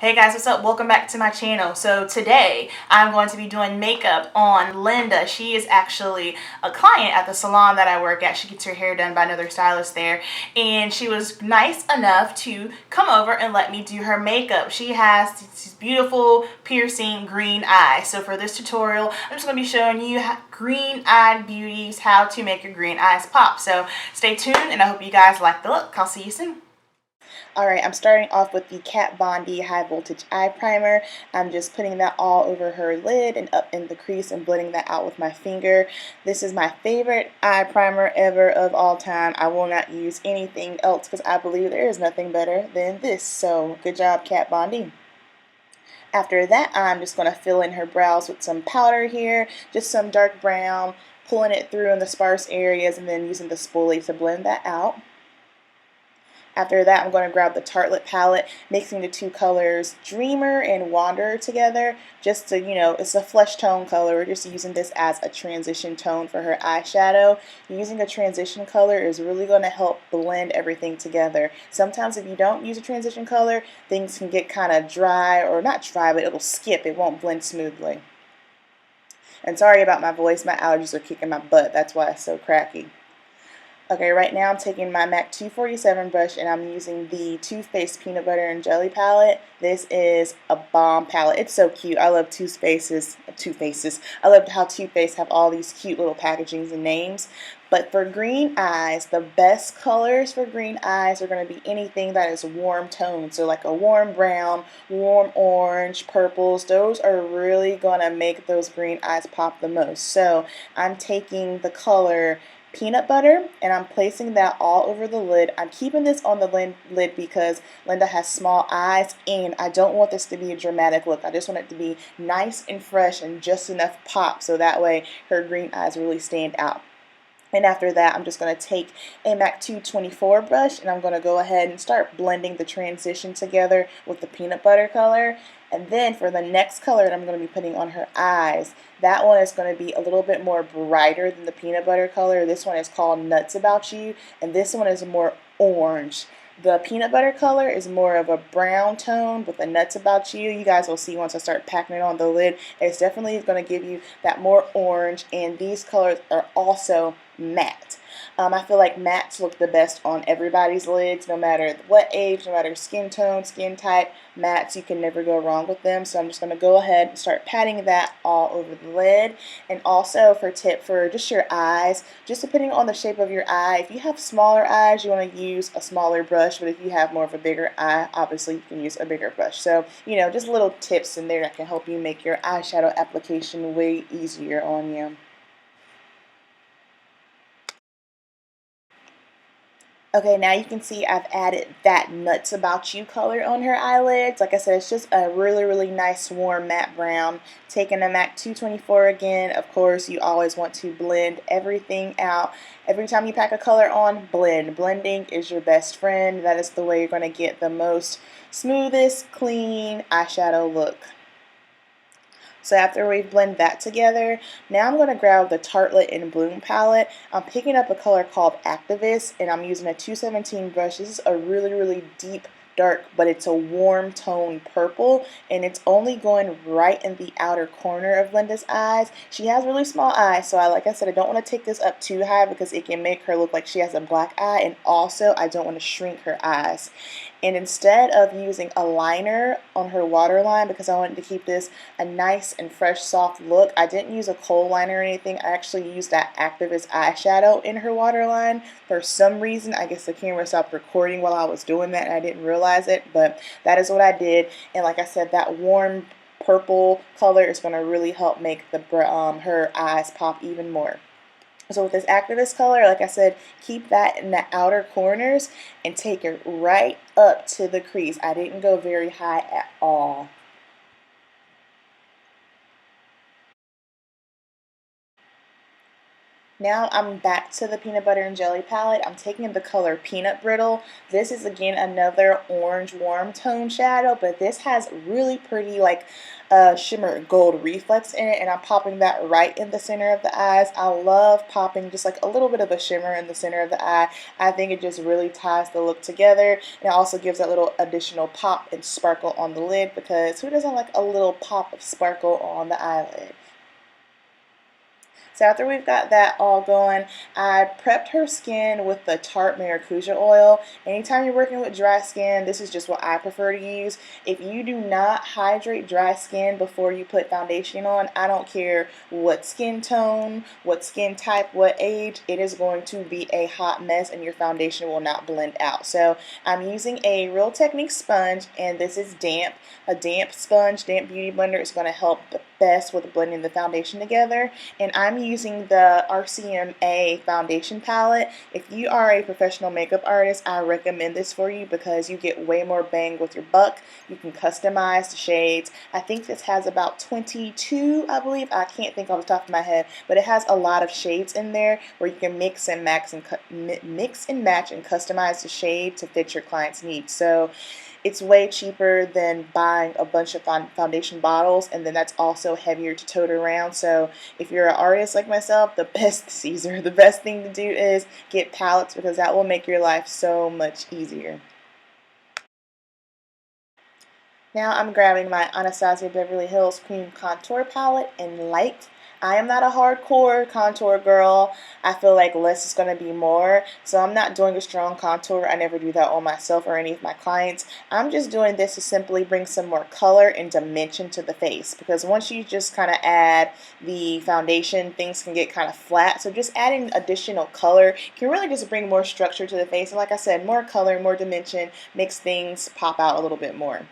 Hey guys, what's up? Welcome back to my channel. So today I'm going to be doing makeup on Linda. She is actually a client at the salon that I work at. She gets her hair done by another stylist there, and she was nice enough to come over and let me do her makeup. She has these beautiful piercing green eyes. So for this tutorial, I'm just going to be showing you green-eyed beauties, how to make your green eyes pop. So stay tuned, and I hope you guys like the look. I'll see you soon. Alright, I'm starting off with the Kat Von D High Voltage Eye Primer. I'm just putting that all over her lid and up in the crease and blending that out with my finger. This is my favorite eye primer ever of all time. I will not use anything else because I believe there is nothing better than this. So, good job, Kat Von D. After that, I'm just going to fill in her brows with some powder here, just some dark brown, pulling it through in the sparse areas and then using the spoolie to blend that out. After that, I'm going to grab the Tartelette palette, mixing the two colors Dreamer and Wanderer together, just to, it's a flesh tone color. We're just using this as a transition tone for her eyeshadow. Using a transition color is really going to help blend everything together. Sometimes if you don't use a transition color, things can get kind of dry, or not dry, but it'll skip. It won't blend smoothly. And sorry about my voice, my allergies are kicking my butt. That's why it's so cracky. Okay, right now I'm taking my MAC 247 brush and I'm using the Too Faced Peanut Butter and Jelly palette. This is a bomb palette. It's so cute. I love Too Faced. I love how Too Faced have all these cute little packagings and names. But for green eyes, the best colors for green eyes are going to be anything that is warm toned. So like a warm brown, warm orange, purples. Those are really going to make those green eyes pop the most. So I'm taking the color Peanut Butter and I'm placing that all over the lid. I'm keeping this on the lid because Linda has small eyes and I don't want this to be a dramatic look. I just want it to be nice and fresh and just enough pop so that way her green eyes really stand out. And after that, I'm just going to take a MAC 224 brush and I'm going to go ahead and start blending the transition together with the peanut butter color. And then for the next color that I'm going to be putting on her eyes, that one is going to be a little bit more brighter than the peanut butter color. This one is called Nuts About You, and this one is more orange. The peanut butter color is more of a brown tone, but the Nuts About You guys will see once I start packing it on the lid, it's definitely going to give you that more orange, and these colors are also matte. I feel like mattes look the best on everybody's lids, no matter what age, no matter skin tone, skin type. Mattes, you can never go wrong with them. So I'm just going to go ahead and start patting that all over the lid. And also for tip for just your eyes, just depending on the shape of your eye, if you have smaller eyes, you want to use a smaller brush. But if you have more of a bigger eye, obviously you can use a bigger brush. So, just little tips in there that can help you make your eyeshadow application way easier on you. Okay, now you can see I've added that Nuts About You color on her eyelids. Like I said, it's just a really, really nice warm matte brown. Taking a MAC 224 again, of course, you always want to blend everything out. Every time you pack a color on, blend. Blending is your best friend. That is the way you're going to get the most smoothest, clean eyeshadow look. So after we blend that together, now I'm going to grab the Tartelette in Bloom palette. I'm picking up a color called Activist, and I'm using a 217 brush. This is a really, really deep dark, but it's a warm tone purple, and it's only going right in the outer corner of Linda's eyes. She has really small eyes, so like I said, I don't want to take this up too high because it can make her look like she has a black eye, and also I don't want to shrink her eyes. And instead of using a liner on her waterline, because I wanted to keep this a nice and fresh, soft look, I didn't use a kohl liner or anything. I actually used that Activist eyeshadow in her waterline. For some reason, I guess the camera stopped recording while I was doing that and I didn't realize it, but that is what I did. And like I said, that warm purple color is going to really help make her eyes pop even more. So with this Activist color, like I said, keep that in the outer corners and take it right up to the crease. I didn't go very high at all. Now I'm back to the peanut butter and jelly palette. I'm taking the color Peanut Brittle. This is again another orange warm tone shadow, but this has really pretty like shimmer gold reflex in it, and I'm popping that right in the center of the eyes. I love popping just like a little bit of a shimmer in the center of the eye. I think it just really ties the look together, and it also gives that little additional pop and sparkle on the lid, because who doesn't like a little pop of sparkle on the eyelid? So after we've got that all going, I prepped her skin with the Tarte Maracuja Oil. Anytime you're working with dry skin, this is just what I prefer to use. If you do not hydrate dry skin before you put foundation on, I don't care what skin tone, what skin type, what age, it is going to be a hot mess and your foundation will not blend out. So I'm using a Real Technique sponge, and this is damp. A damp sponge, damp beauty blender is going to help the best with blending the foundation together. And I'm using the RCMA foundation palette. If you are a professional makeup artist, I recommend this for you because you get way more bang with your buck. You can customize the shades. I think this has about 22, I believe. I can't think off the top of my head, but it has a lot of shades in there where you can mix and match and customize the shade to fit your client's needs. So it's way cheaper than buying a bunch of foundation bottles, and then that's also heavier to tote around. So if you're an artist like myself, the best thing to do is get palettes, because that will make your life so much easier. Now I'm grabbing my Anastasia Beverly Hills Cream Contour Palette in Light. I am not a hardcore contour girl. I feel like less is going to be more. So I'm not doing a strong contour. I never do that on myself or any of my clients. I'm just doing this to simply bring some more color and dimension to the face. Because once you just kind of add the foundation, things can get kind of flat. So just adding additional color can really just bring more structure to the face. And like I said, more color, more dimension makes things pop out a little bit more.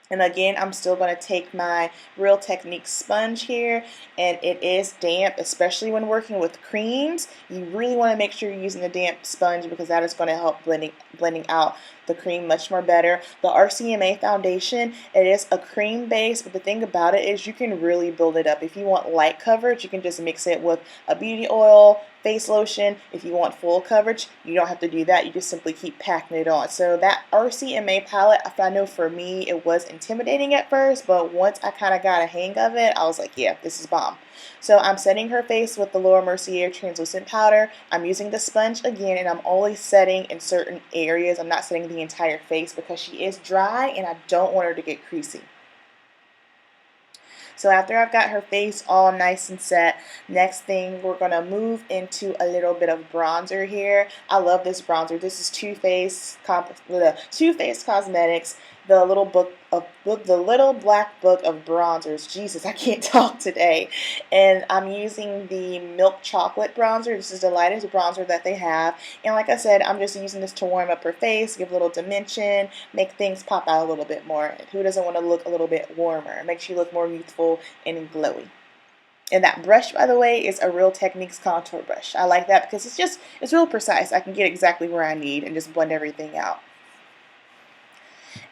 And again, I'm still going to take my Real Technique sponge here, and it is damp, especially when working with creams. You really want to make sure you're using the damp sponge, because that is going to help blending out the cream much more better. The RCMA foundation, it is a cream base, but the thing about it is you can really build it up. If you want light coverage, you can just mix it with a beauty oil, face lotion. If you want full coverage, you don't have to do that. You just simply keep packing it on. So that RCMA palette, I know for me it was intimidating at first, but once I kind of got a hang of it, I was like, yeah, this is bomb. So I'm setting her face with the Laura Mercier translucent powder. I'm using the sponge again, and I'm only setting in certain areas. I'm not setting the entire face because she is dry and I don't want her to get creasy. So after I've got her face all nice and set, next thing we're going to move into a little bit of bronzer here. I love this bronzer. This is Too Faced Cosmetics, the little black book of bronzers. Jesus, I can't talk today. And I'm using the milk chocolate bronzer. This is the lightest bronzer that they have. And like I said, I'm just using this to warm up her face, give a little dimension, make things pop out a little bit more. Who doesn't want to look a little bit warmer? It makes you look more youthful and glowy. And that brush, by the way, is a Real Techniques contour brush. I like that because it's real precise. I can get exactly where I need and just blend everything out.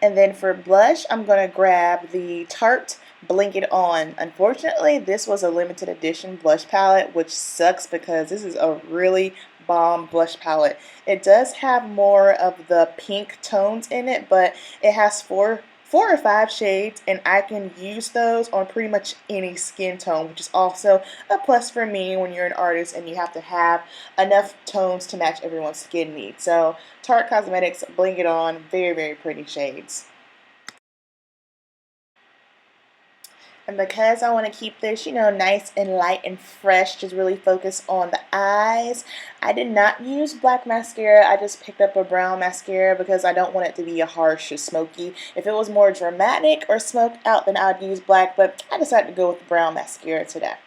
And then for blush, I'm going to grab the Tarte Bling It On. Unfortunately, this was a limited edition blush palette, which sucks because this is a really bomb blush palette. It does have more of the pink tones in it, but it has four or five shades, and I can use those on pretty much any skin tone, which is also a plus for me when you're an artist and you have to have enough tones to match everyone's skin needs. So Tarte Cosmetics, Bling It On, very, very pretty shades. And because I want to keep this, nice and light and fresh, just really focus on the eyes, I did not use black mascara. I just picked up a brown mascara because I don't want it to be a harsh or smoky. If it was more dramatic or smoked out, then I'd use black, but I decided to go with brown mascara today.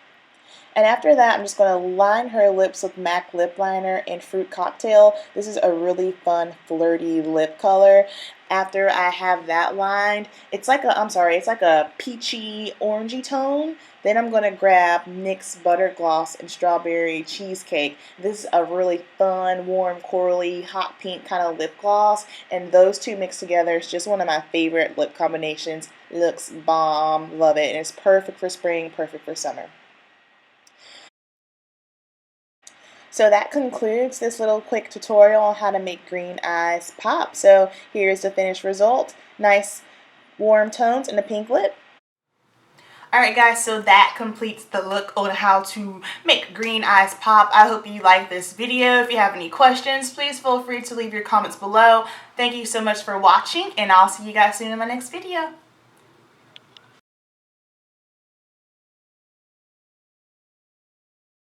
And after that, I'm just going to line her lips with MAC Lip Liner in Fruit Cocktail. This is a really fun, flirty lip color. After I have that lined, it's like a peachy, orangey tone. Then I'm going to grab NYX Butter Gloss and Strawberry Cheesecake. This is a really fun, warm, corally, hot pink kind of lip gloss. And those two mixed together is just one of my favorite lip combinations. Looks bomb. Love it. And it's perfect for spring, perfect for summer. So that concludes this little quick tutorial on how to make green eyes pop. So here's the finished result. Nice warm tones and a pink lip. Alright guys, so that completes the look on how to make green eyes pop. I hope you like this video. If you have any questions, please feel free to leave your comments below. Thank you so much for watching, and I'll see you guys soon in my next video.